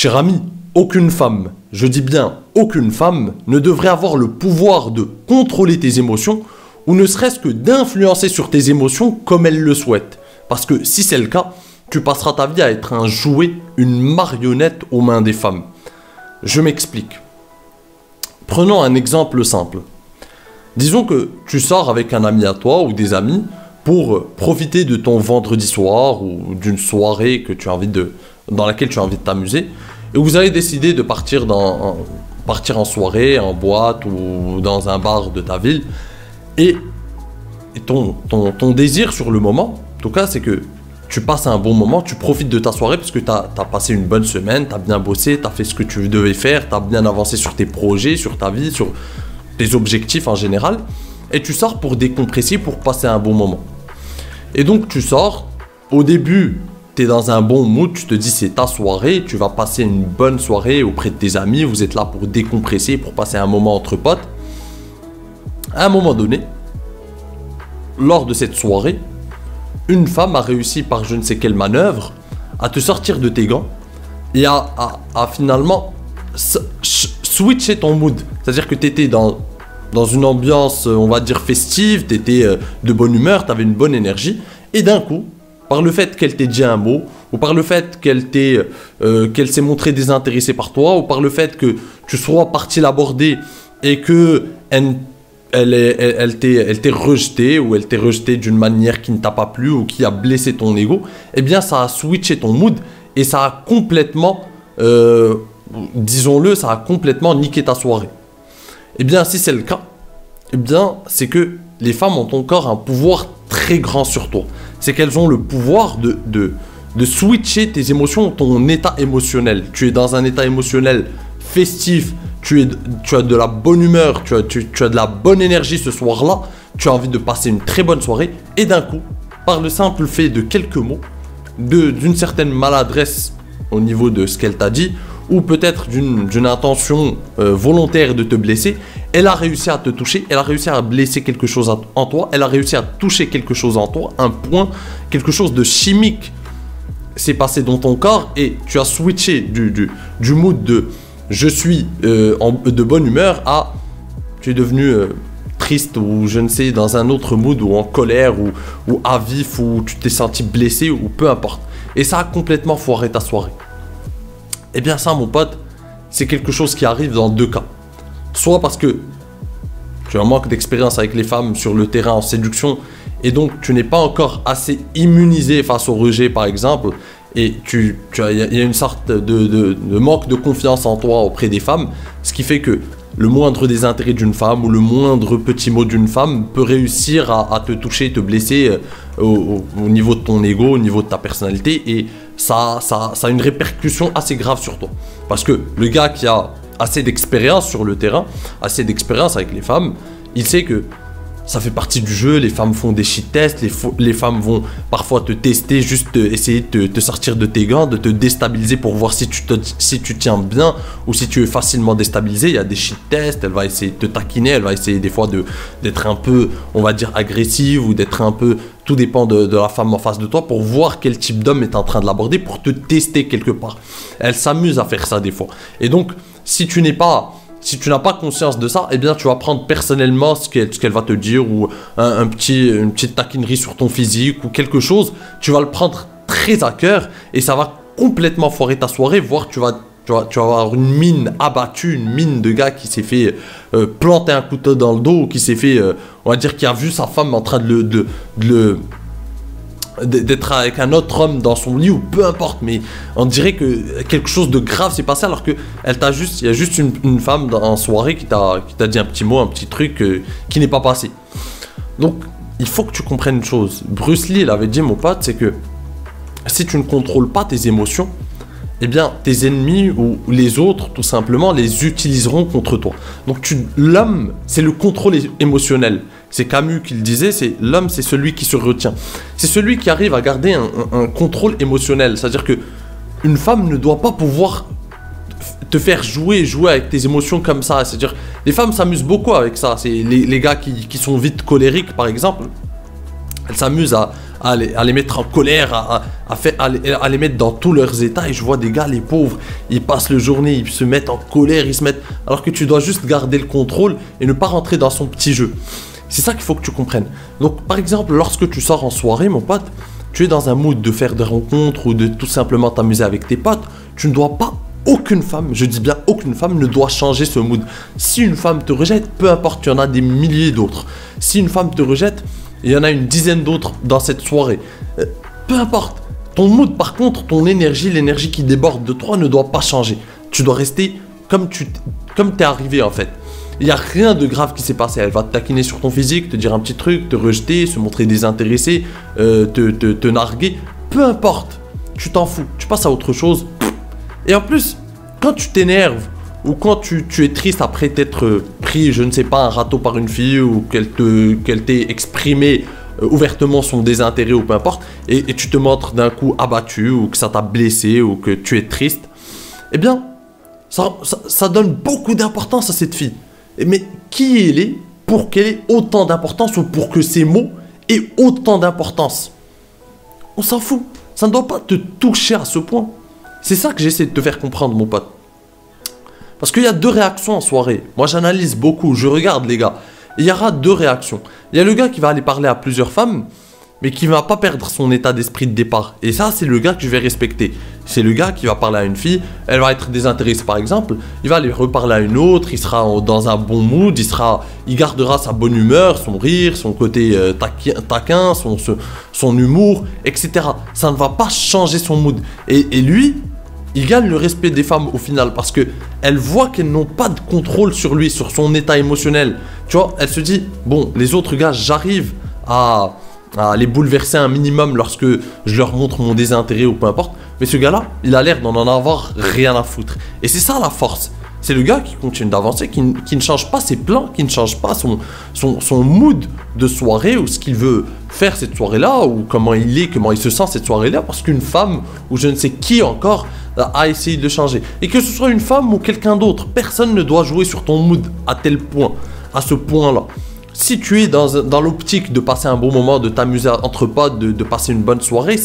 Cher ami, aucune femme, je dis bien aucune femme, ne devrait avoir le pouvoir de contrôler tes émotions ou ne serait-ce que d'influencer sur tes émotions comme elle le souhaite. Parce que si c'est le cas, tu passeras ta vie à être un jouet, une marionnette aux mains des femmes. Je m'explique. Prenons un exemple simple. Disons que tu sors avec un ami à toi ou des amis pour profiter de ton vendredi soir ou d'une soirée que tu as envie dans laquelle tu as envie de t'amuser et vous avez décidé de partir en soirée, en boîte ou dans un bar de ta ville et ton désir sur le moment, en tout cas, c'est que tu passes un bon moment, tu profites de ta soirée parce que tu as passé une bonne semaine, tu as bien bossé, tu as fait ce que tu devais faire, tu as bien avancé sur tes projets, sur ta vie, sur tes objectifs en général, et tu sors pour décompresser, pour passer un bon moment. Et donc tu sors, au début, tu es dans un bon mood, tu te dis c'est ta soirée, tu vas passer une bonne soirée auprès de tes amis, vous êtes là pour décompresser, pour passer un moment entre potes. À un moment donné, lors de cette soirée, une femme a réussi par je ne sais quelle manœuvre à te sortir de tes gants et à finalement switcher ton mood. C'est-à-dire que tu étais dans une ambiance, on va dire, festive, tu étais de bonne humeur, tu avais une bonne énergie, et d'un coup, par le fait qu'elle t'ait dit un mot, ou par le fait qu'elle s'est montrée désintéressée par toi, ou par le fait que tu sois parti l'aborder et que elle t'ait rejeté, ou elle t'ait rejeté d'une manière qui ne t'a pas plu, ou qui a blessé ton ego, eh bien ça a switché ton mood, et ça a complètement, disons-le, ça a complètement niqué ta soirée. Eh bien, si c'est le cas, eh bien, c'est que les femmes ont encore un pouvoir très grand sur toi. C'est qu'elles ont le pouvoir de switcher tes émotions, ton état émotionnel. Tu es dans un état émotionnel festif, tu as de la bonne humeur, tu as de la bonne énergie ce soir-là, tu as envie de passer une très bonne soirée, et d'un coup, par le simple fait de quelques mots, d'une certaine maladresse au niveau de ce qu'elle t'a dit, ou peut-être d'une intention volontaire de te blesser, elle a réussi à te toucher, elle a réussi à blesser quelque chose en toi, elle a réussi à toucher quelque chose en toi, un point, quelque chose de chimique s'est passé dans ton corps, et tu as switché du mood de je suis de bonne humeur à tu es devenu triste, ou je ne sais, dans un autre mood, ou en colère, ou à vif, ou tu t'es senti blessé, ou peu importe. Et ça a complètement foiré ta soirée. Eh bien ça, mon pote, c'est quelque chose qui arrive dans deux cas. Soit parce que tu as un manque d'expérience avec les femmes sur le terrain en séduction, et donc tu n'es pas encore assez immunisé face au rejet, par exemple, et il y a une sorte de manque de confiance en toi auprès des femmes, ce qui fait que le moindre désintérêt d'une femme ou le moindre petit mot d'une femme peut réussir à te toucher, te blesser au niveau de ton ego, au niveau de ta personnalité, et ça a une répercussion assez grave sur toi. Parce que le gars qui a assez d'expérience sur le terrain, assez d'expérience avec les femmes, il sait que ça fait partie du jeu, les femmes font des shit tests, les femmes vont parfois te tester, juste essayer de te sortir de tes gants, de te déstabiliser pour voir si tu tiens bien ou si tu es facilement déstabilisé. Il y a des shit tests, elle va essayer de te taquiner, elle va essayer des fois d'être un peu, on va dire, agressive, ou d'être un peu, tout dépend de la femme en face de toi, pour voir quel type d'homme est en train de l'aborder, pour te tester quelque part. Elle s'amuse à faire ça des fois. Et donc, si tu n'as pas conscience de ça, eh bien tu vas prendre personnellement ce qu'elle va te dire, ou une petite taquinerie sur ton physique ou quelque chose, tu vas le prendre très à cœur et ça va complètement foirer ta soirée, voire tu vas avoir une mine abattue, une mine de gars qui s'est fait planter un couteau dans le dos, ou qui s'est fait, on va dire, qui a vu sa femme en train d'être avec un autre homme dans son lit, ou peu importe, mais on dirait que quelque chose de grave s'est passé, alors que il y a juste une femme en soirée qui t'a dit un petit mot, un petit truc qui n'est pas passé. Donc il faut que tu comprennes une chose. Bruce Lee, il avait dit, mon pote, c'est que si tu ne contrôles pas tes émotions, eh bien tes ennemis ou les autres, tout simplement, les utiliseront contre toi. Donc l'homme, c'est le contrôle émotionnel. C'est Camus qui le disait, c'est l'homme, c'est celui qui se retient. C'est celui qui arrive à garder un contrôle émotionnel. C'est-à-dire que une femme ne doit pas pouvoir te faire jouer avec tes émotions comme ça. C'est-à-dire, les femmes s'amusent beaucoup avec ça. C'est les gars qui sont vite colériques, par exemple. Elles s'amusent à à les mettre en colère, à les mettre dans tous leurs états. Et je vois des gars, les pauvres, ils passent le journée, ils se mettent en colère, ils se mettent... Alors que tu dois juste garder le contrôle et ne pas rentrer dans son petit jeu. C'est ça qu'il faut que tu comprennes. Donc, par exemple, lorsque tu sors en soirée, mon pote, tu es dans un mood de faire des rencontres ou de tout simplement t'amuser avec tes potes, tu ne dois pas... Aucune femme, je dis bien aucune femme, ne doit changer ce mood. Si une femme te rejette, peu importe, il y en a des milliers d'autres. Si une femme te rejette, il y en a une dizaine d'autres dans cette soirée. Peu importe. Ton mood, par contre, ton énergie, l'énergie qui déborde de toi ne doit pas changer. Tu dois rester comme t'es arrivé en fait. Il n'y a rien de grave qui s'est passé. Elle va te taquiner sur ton physique, te dire un petit truc, te rejeter, se montrer désintéressé, te narguer. Peu importe. Tu t'en fous. Tu passes à autre chose. Et en plus, quand tu t'énerves ou quand tu es triste après t'être pris, je ne sais pas, un râteau par une fille ou qu'elle t'ait exprimé ouvertement son désintérêt ou peu importe, et tu te montres d'un coup abattu ou que ça t'a blessé ou que tu es triste, eh bien, ça donne beaucoup d'importance à cette fille. Mais qui elle est pour qu'elle ait autant d'importance ou pour que ces mots aient autant d'importance? On s'en fout. Ça ne doit pas te toucher à ce point. C'est ça que j'essaie de te faire comprendre, mon pote. Parce qu'il y a deux réactions en soirée. Moi, j'analyse beaucoup, je regarde les gars. Il y aura deux réactions. Il y a le gars qui va aller parler à plusieurs femmes, mais qui ne va pas perdre son état d'esprit de départ. Et ça, c'est le gars que je vais respecter. C'est le gars qui va parler à une fille, elle va être désintéressée par exemple, il va aller reparler à une autre, il sera dans un bon mood, il gardera sa bonne humeur, son rire, son côté taquin, son humour, etc. Ça ne va pas changer son mood. Et lui, il gagne le respect des femmes au final parce que elles voient qu'elles n'ont pas de contrôle sur lui, sur son état émotionnel. Tu vois, elle se dit, bon, les autres gars, j'arrive à les bouleverser un minimum lorsque je leur montre mon désintérêt ou peu importe. Mais ce gars-là, il a l'air d'en avoir rien à foutre. Et c'est ça la force. C'est le gars qui continue d'avancer, qui ne change pas ses plans, qui ne change pas son mood de soirée ou ce qu'il veut faire cette soirée-là ou comment il se sent cette soirée-là parce qu'une femme ou je ne sais qui encore a essayé de le changer. Et que ce soit une femme ou quelqu'un d'autre, personne ne doit jouer sur ton mood à tel point, à ce point-là. Si tu es dans l'optique de passer un bon moment, de t'amuser entre potes, de passer une bonne soirée,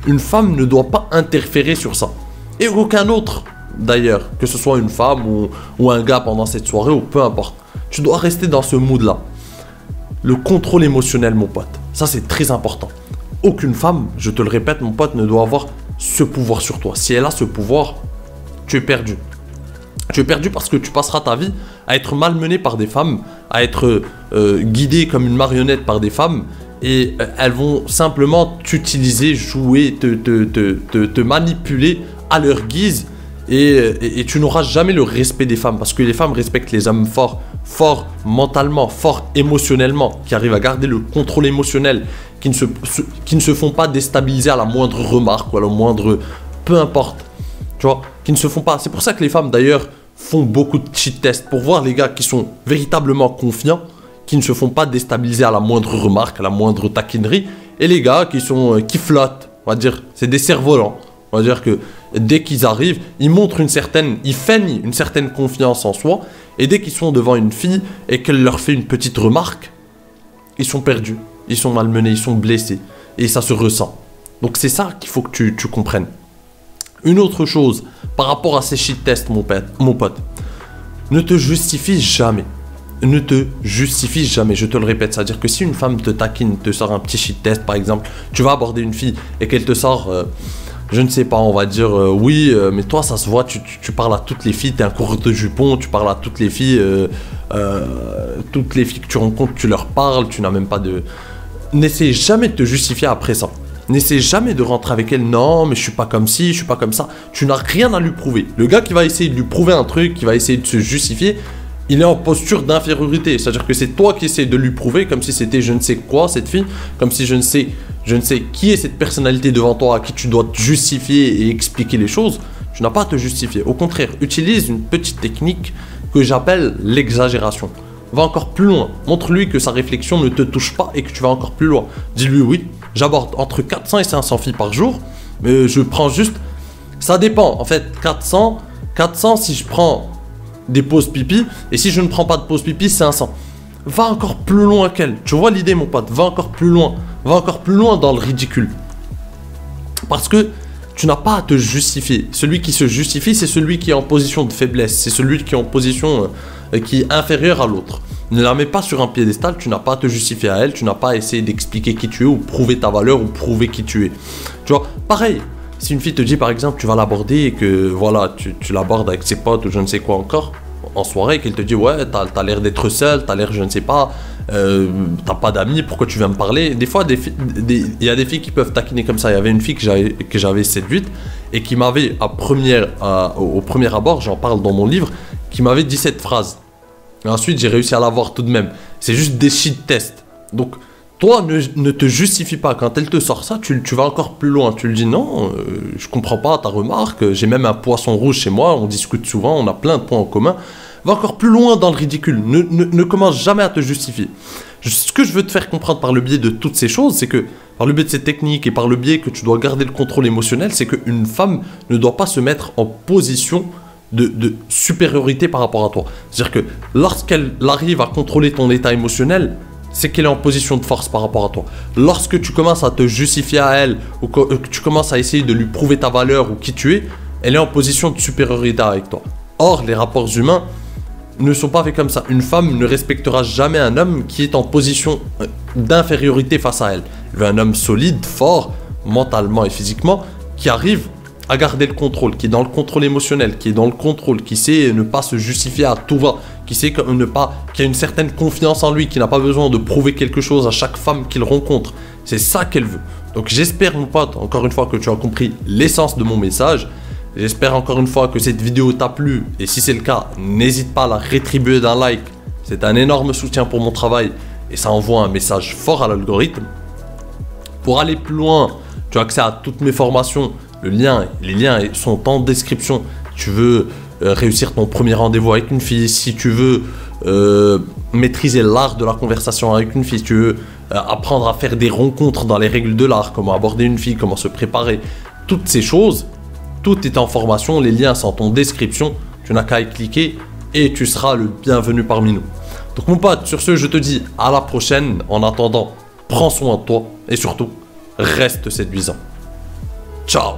une femme ne doit pas interférer sur ça. Et aucun autre, d'ailleurs, que ce soit une femme ou un gars pendant cette soirée ou peu importe. Tu dois rester dans ce mood-là. Le contrôle émotionnel, mon pote. Ça, c'est très important. Aucune femme, je te le répète, mon pote, ne doit avoir ce pouvoir sur toi. Si elle a ce pouvoir, tu es perdu. Tu es perdu parce que tu passeras ta vie à être malmené par des femmes, à être guidé comme une marionnette par des femmes et elles vont simplement t'utiliser, jouer, te manipuler à leur guise et tu n'auras jamais le respect des femmes parce que les femmes respectent les hommes forts mentalement, forts émotionnellement, qui arrivent à garder le contrôle émotionnel, qui ne se font pas déstabiliser à la moindre remarque ou à la moindre... peu importe, tu vois, qui ne se font pas... C'est pour ça que les femmes d'ailleurs font beaucoup de cheat tests pour voir les gars qui sont véritablement confiants, qui ne se font pas déstabiliser à la moindre remarque, à la moindre taquinerie, et les gars qui flottent, on va dire, c'est des cerfs-volants. On va dire que dès qu'ils arrivent, ils feignent une certaine confiance en soi, et dès qu'ils sont devant une fille et qu'elle leur fait une petite remarque, ils sont perdus, ils sont malmenés, ils sont blessés, et ça se ressent. Donc c'est ça qu'il faut que tu comprennes. Une autre chose, par rapport à ces shit tests, mon pote, ne te justifie jamais. Ne te justifie jamais, je te le répète. C'est-à-dire que si une femme te taquine, te sort un petit shit test, par exemple, tu vas aborder une fille et qu'elle te sort, je ne sais pas, on va dire, oui, mais toi, ça se voit, tu parles à toutes les filles, t'es un coureur de jupons, tu parles à toutes les filles que tu rencontres, tu leur parles, tu n'as même pas de... N'essaie jamais de te justifier après ça. N'essaie jamais de rentrer avec elle, non, mais je suis pas comme ci, je suis pas comme ça. Tu n'as rien à lui prouver. Le gars qui va essayer de lui prouver un truc, qui va essayer de se justifier, il est en posture d'infériorité. C'est-à-dire que c'est toi qui essaies de lui prouver, comme si c'était je ne sais quoi, cette fille, comme si je ne sais qui est cette personnalité devant toi à qui tu dois te justifier et expliquer les choses. Tu n'as pas à te justifier. Au contraire, utilise une petite technique que j'appelle l'exagération. Va encore plus loin. Montre-lui que sa réflexion ne te touche pas et que tu vas encore plus loin. Dis-lui oui. J'aborde entre 400 et 500 filles par jour, mais je prends juste... Ça dépend, en fait, 400 si je prends des pauses pipi, et si je ne prends pas de pause pipi, 500. va encore plus loin qu'elle. Tu vois l'idée, mon pote, va encore plus loin. Va encore plus loin dans le ridicule. Parce que tu n'as pas à te justifier. Celui qui se justifie, c'est celui qui est en position de faiblesse. C'est celui qui est en position qui est inférieure à l'autre. Ne la mets pas sur un piédestal, tu n'as pas à te justifier à elle, tu n'as pas à essayer d'expliquer qui tu es ou prouver ta valeur ou prouver qui tu es. Tu vois, pareil, si une fille te dit par exemple tu vas l'aborder et que voilà, tu l'abordes avec ses potes ou je ne sais quoi encore, en soirée, et qu'elle te dit ouais, t'as l'air d'être seul, t'as l'air je ne sais pas, t'as pas d'amis, pourquoi tu viens me parler? Des fois, il y a des filles qui peuvent taquiner comme ça. Il y avait une fille que j'avais séduite et qui m'avait, au premier abord, j'en parle dans mon livre, qui m'avait dit cette phrase. Et ensuite, j'ai réussi à l'avoir tout de même. C'est juste des shit tests. Donc, toi, ne te justifie pas. Quand elle te sort ça, tu vas encore plus loin. Tu lui dis non, je comprends pas ta remarque. J'ai même un poisson rouge chez moi. On discute souvent. On a plein de points en commun. Va encore plus loin dans le ridicule. Ne commence jamais à te justifier. Ce que je veux te faire comprendre par le biais de toutes ces choses, c'est que par le biais de ces techniques et par le biais que tu dois garder le contrôle émotionnel, c'est qu'une femme ne doit pas se mettre en position de supériorité par rapport à toi. C'est-à-dire que lorsqu'elle arrive à contrôler ton état émotionnel, c'est qu'elle est en position de force par rapport à toi. Lorsque tu commences à te justifier à elle, ou que tu commences à essayer de lui prouver ta valeur ou qui tu es, elle est en position de supériorité avec toi. Or, les rapports humains ne sont pas faits comme ça. Une femme ne respectera jamais un homme qui est en position d'infériorité face à elle. Elle veut un homme solide, fort, mentalement et physiquement, qui arrive à garder le contrôle, qui est dans le contrôle émotionnel, qui est dans le contrôle, qui sait ne pas se justifier à tout va, qui sait qui a une certaine confiance en lui, qui n'a pas besoin de prouver quelque chose à chaque femme qu'il rencontre. C'est ça qu'elle veut. Donc j'espère, mon pote, encore une fois, que tu as compris l'essence de mon message. J'espère encore une fois que cette vidéo t'a plu. Et si c'est le cas, n'hésite pas à la rétribuer d'un like. C'est un énorme soutien pour mon travail et ça envoie un message fort à l'algorithme. Pour aller plus loin, tu as accès à toutes mes formations. Les liens sont en description. Si tu veux réussir ton premier rendez-vous avec une fille, si tu veux maîtriser l'art de la conversation avec une fille, si tu veux apprendre à faire des rencontres dans les règles de l'art, comment aborder une fille, comment se préparer, toutes ces choses, tout est en formation, les liens sont en description, tu n'as qu'à y cliquer et tu seras le bienvenu parmi nous. Donc mon pote, sur ce, je te dis à la prochaine. En attendant, prends soin de toi et surtout, reste séduisant. Ciao.